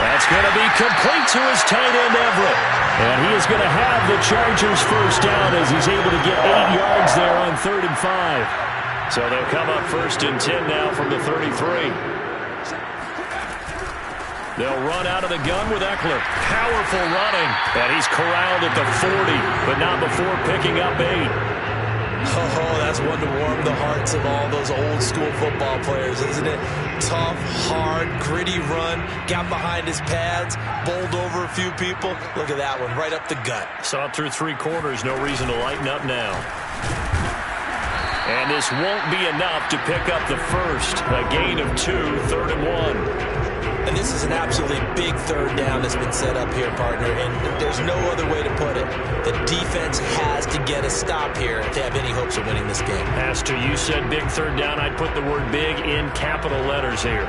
Speaker 4: That's going to be complete to his tight end, Everett.
Speaker 1: And he is going to have the Chargers first down as he's able to get 8 yards there on 3rd and 5.
Speaker 4: So they'll come up 1st and 10 now from the 33. They'll run out of the gun with Eckler. Powerful running. And he's corralled at the 40, but not before picking up 8.
Speaker 2: Oh, that's one to warm the hearts of all those old-school football players, isn't it? Tough, hard, gritty run. Got behind his pads, bowled over a few people. Look at that one, right up the gut.
Speaker 4: Saw it through 3 quarters. No reason to lighten up now. And this won't be enough to pick up the first. A gain of 2, 3rd and 1.
Speaker 2: And this is an absolutely big 3rd down that's been set up here, partner, and there's no other way to put it. The defense has to get a stop here if they have any hopes of winning this game.
Speaker 4: Pastor, you said big 3rd down. I'd put the word big in capital letters here.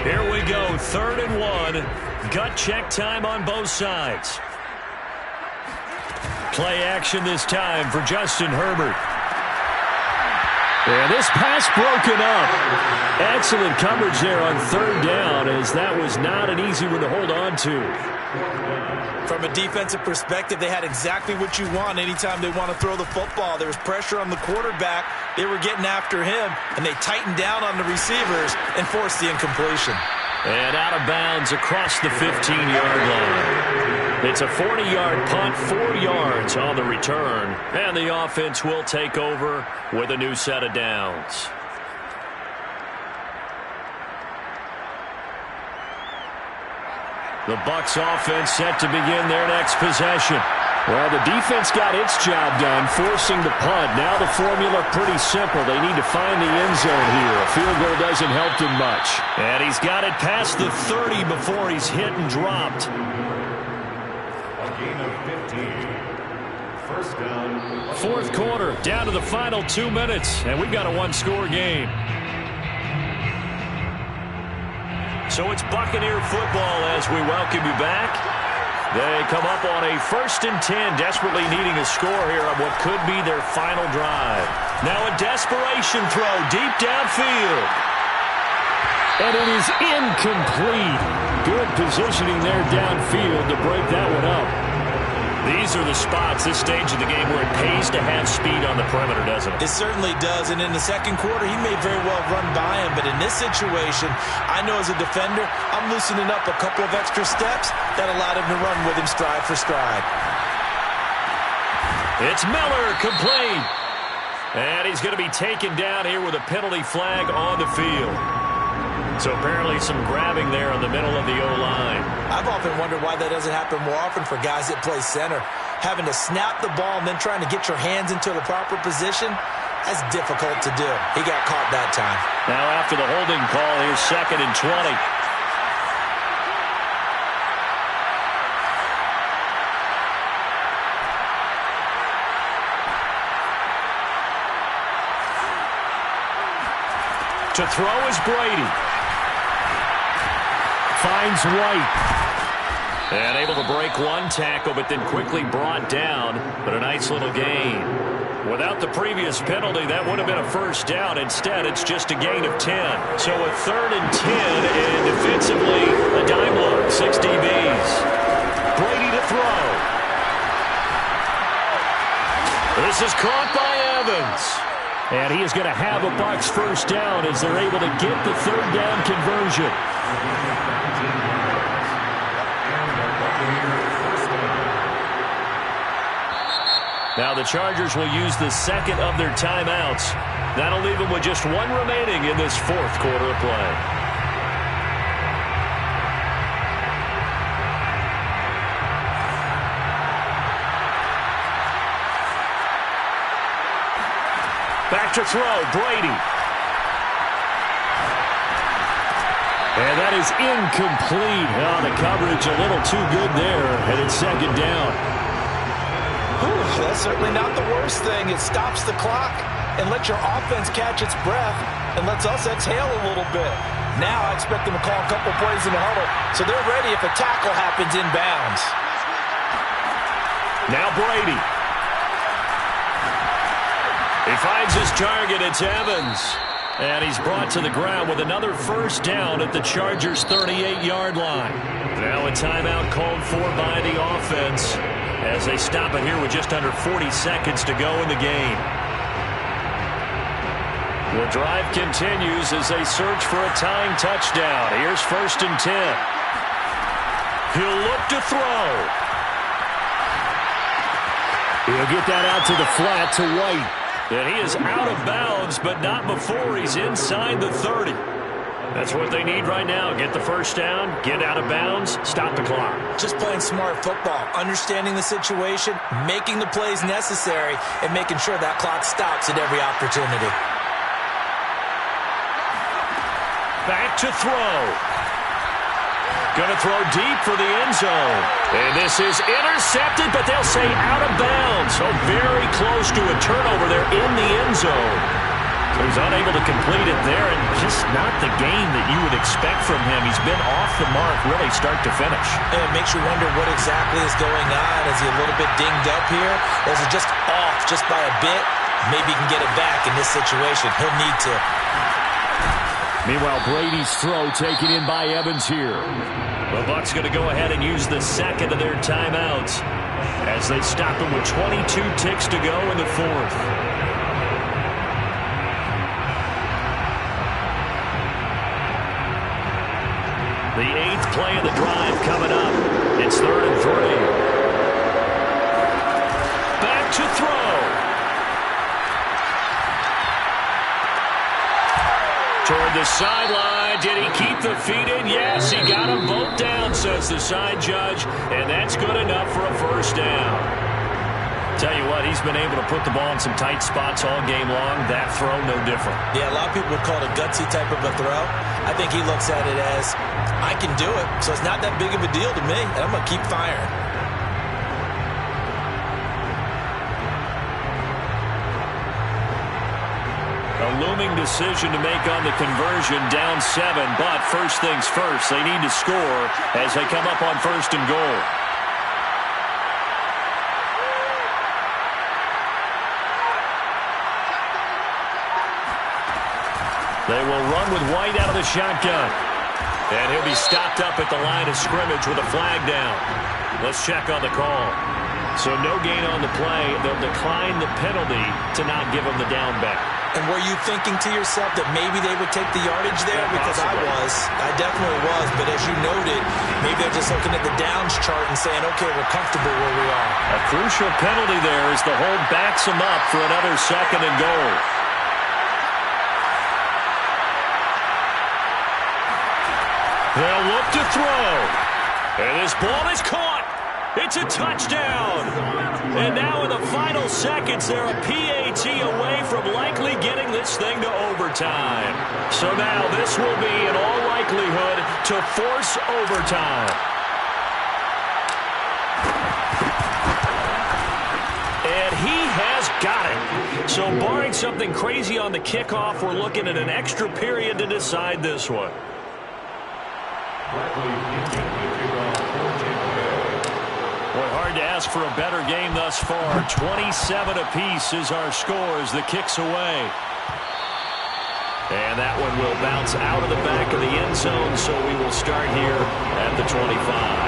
Speaker 4: Here we go, 3rd and 1. Gut check time on both sides. Play action this time for Justin Herbert.
Speaker 1: And this pass broken up. Excellent coverage there on 3rd down, as that was not an easy one to hold on to.
Speaker 2: From a defensive perspective, they had exactly what you want anytime they want to throw the football. There was pressure on the quarterback. They were getting after him, and they tightened down on the receivers and forced the incompletion.
Speaker 4: And out of bounds across the 15-yard line. It's a 40-yard punt, 4 yards on the return. And the offense will take over with a new set of downs. The Bucs offense set to begin their next possession.
Speaker 1: Well, the defense got its job done, forcing the punt. Now the formula pretty simple. They need to find the end zone here. A field goal doesn't help them much.
Speaker 4: And he's got it past the 30 before he's hit and dropped.
Speaker 3: A gain of 15. First down.
Speaker 1: 4th quarter, down to the final 2 minutes, and we've got a 1-score game.
Speaker 4: So it's Buccaneer football as we welcome you back. They come up on a 1st and 10, desperately needing a score here on what could be their final drive. Now a desperation throw deep downfield.
Speaker 1: And it is incomplete. Good positioning there downfield to break that one up.
Speaker 4: These are the spots, this stage of the game, where it pays to have speed on the perimeter, doesn't it?
Speaker 2: It certainly does, and in the second quarter, he may very well run by him, but in this situation, I know as a defender, I'm loosening up a couple of extra steps that allowed him to run with him stride for stride.
Speaker 4: It's Miller, complete. And he's going to be taken down here with a penalty flag on the field. So apparently some grabbing there in the middle of the O-line.
Speaker 2: I've often wondered why that doesn't happen more often for guys that play center. Having to snap the ball and then trying to get your hands into the proper position, that's difficult to do. He got caught that time.
Speaker 4: Now after the holding call, here's 2nd and 20. To throw is Brady. Finds White. And able to break one tackle, but then quickly brought down. But a nice little gain. Without the previous penalty, that would have been a first down. Instead, it's just a gain of 10. So a 3rd and 10, and defensively, a dime look, 6 DBs. Brady to throw. This is caught by Evans. And he is going to have a Bucs first down as they're able to get the 3rd down conversion. Now the Chargers will use the 2nd of their timeouts. That'll leave them with just 1 remaining in this 4th quarter of play. Back to throw, Brady. And that is incomplete. Oh, the coverage a little too good there, and it's 2nd down.
Speaker 2: That's certainly not the worst thing. It stops the clock and lets your offense catch its breath and lets us exhale a little bit. Now I expect them to call a couple plays in the huddle, so they're ready if a tackle happens inbounds.
Speaker 4: Now Brady. He finds his target. It's Evans. And he's brought to the ground with another first down at the Chargers' 38-yard line. Now a timeout called for by the offense as they stop it here with just under 40 seconds to go in the game. The drive continues as they search for a tying touchdown. Here's 1st and 10. He'll look to throw. He'll get that out to the flat to White. And he is out of bounds, but not before he's inside the 30. That's what they need right now. Get the first down, get out of bounds, stop the clock.
Speaker 2: Just playing smart football, understanding the situation, making the plays necessary, and making sure that clock stops at every opportunity.
Speaker 4: Back to throw. Going to throw deep for the end zone. And this is intercepted, but they'll say out of bounds. So very close to a turnover there in the end zone. So he's unable to complete it there, and just not the game that you would expect from him. He's been off the mark really start to finish.
Speaker 2: And it makes you wonder what exactly is going on. Is he a little bit dinged up here? Or is it just off just by a bit? Maybe he can get it back in this situation. He'll need to.
Speaker 4: Meanwhile, Brady's throw taken in by Evans here. The Bucs going to go ahead and use the 2nd of their timeouts as they stop them with 22 ticks to go in the 4th. The 8th play of the drive coming up. It's 3rd and 3. Back to throw. Toward the sideline. Did he keep the feet in? Yes, he got them both down, says the side judge. And that's good enough for a first down. Tell you what, he's been able to put the ball in some tight spots all game long. That throw, no different.
Speaker 2: Yeah, a lot of people would call it a gutsy type of a throw. I think he looks at it as, I can do it, so it's not that big of a deal to me, and I'm going to keep firing.
Speaker 4: A looming decision to make on the conversion, down 7, but first things first, they need to score as they come up on 1st and goal. They will run with White out of the shotgun. And he'll be stopped up at the line of scrimmage with a flag down. Let's check on the call. So no gain on the play. They'll decline the penalty to not give them the down back.
Speaker 2: And were you thinking to yourself that maybe they would take the yardage there?
Speaker 4: Yeah,
Speaker 2: because
Speaker 4: possibly.
Speaker 2: I definitely was. But as you noted, maybe they're just looking at the downs chart and saying, okay, we're comfortable where we are.
Speaker 4: A crucial penalty there as the hold backs them up for another 2nd and goal. They'll look to throw. And this ball is caught. It's a touchdown. And now in the final seconds, they're a PAT away from likely getting this thing to overtime. So now this will be, in all likelihood, to force overtime. And he has got it. So barring something crazy on the kickoff, we're looking at an extra period to decide this one. Boy, hard to ask for a better game thus far. 27 apiece is our score as the kick's away. And that one will bounce out of the back of the end zone, so we will start here at the 25.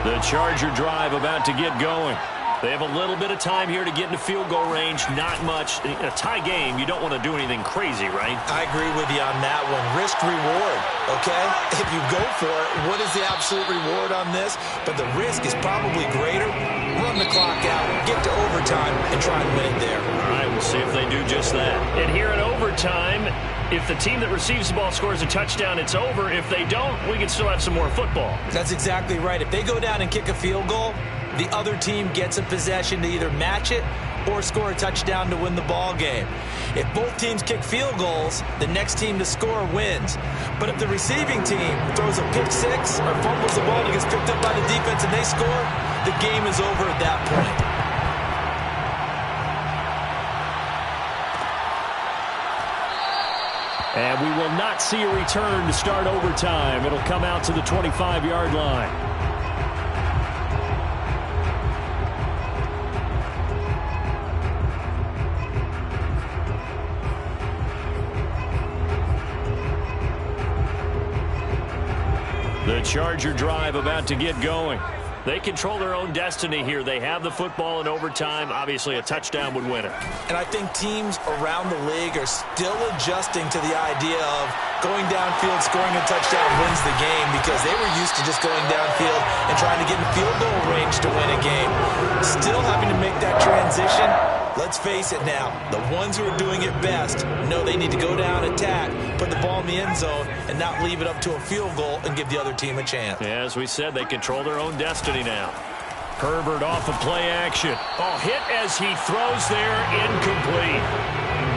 Speaker 4: The Charger drive about to get going. They have a little bit of time here to get into field goal range. Not much. In a tie game, you don't want to do anything crazy, right?
Speaker 2: I agree with you on that one. Risk reward, okay? If you go for it, what is the absolute reward on this? But the risk is probably greater. Run the clock out, get to overtime, and try and win it there.
Speaker 4: All right, we'll see if they do just that. And here in overtime, if the team that receives the ball scores a touchdown, it's over. If they don't, we can still have some more football.
Speaker 2: That's exactly right. If they go down and kick a field goal, the other team gets a possession to either match it or score a touchdown to win the ball game. If both teams kick field goals, the next team to score wins. But if the receiving team throws a pick six or fumbles the ball and gets picked up by the defense and they score, the game is over at that point.
Speaker 4: And we will not see a return to start overtime. It'll come out to the 25-yard line. The Charger drive about to get going. They control their own destiny here. They have the football in overtime. Obviously, a touchdown would win it.
Speaker 2: And I think teams around the league are still adjusting to the idea of going downfield, scoring a touchdown wins the game because they were used to just going downfield and trying to get in field goal range to win a game. Still having to make that transition. Let's face it now, the ones who are doing it best know they need to go down, attack, put the ball in the end zone, and not leave it up to a field goal and give the other team a chance.
Speaker 4: Yeah, as we said, they control their own destiny now. Herbert off of play action. Oh, hit as he throws there, incomplete.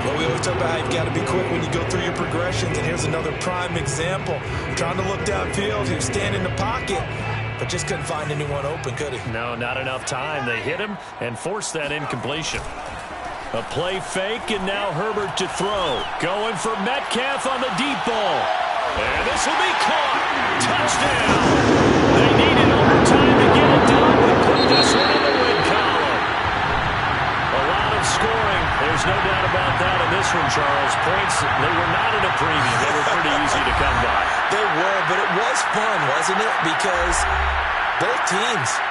Speaker 2: Well, we always talk about how you've got to be quick when you go through your progressions, and here's another prime example. Trying to look downfield, he was standing in the pocket, but just couldn't find anyone open, could he?
Speaker 4: No, not enough time. They hit him and forced that incompletion. A play fake, and now Herbert to throw. Going for Metcalf on the deep ball. And this will be caught. Touchdown. They needed overtime to get it done, but put this one in the win column. A lot of scoring. There's no doubt about that in this one, Charles. Points, they were not at a premium. They were pretty easy to come by.
Speaker 2: They were, but it was fun, wasn't it? Because both teams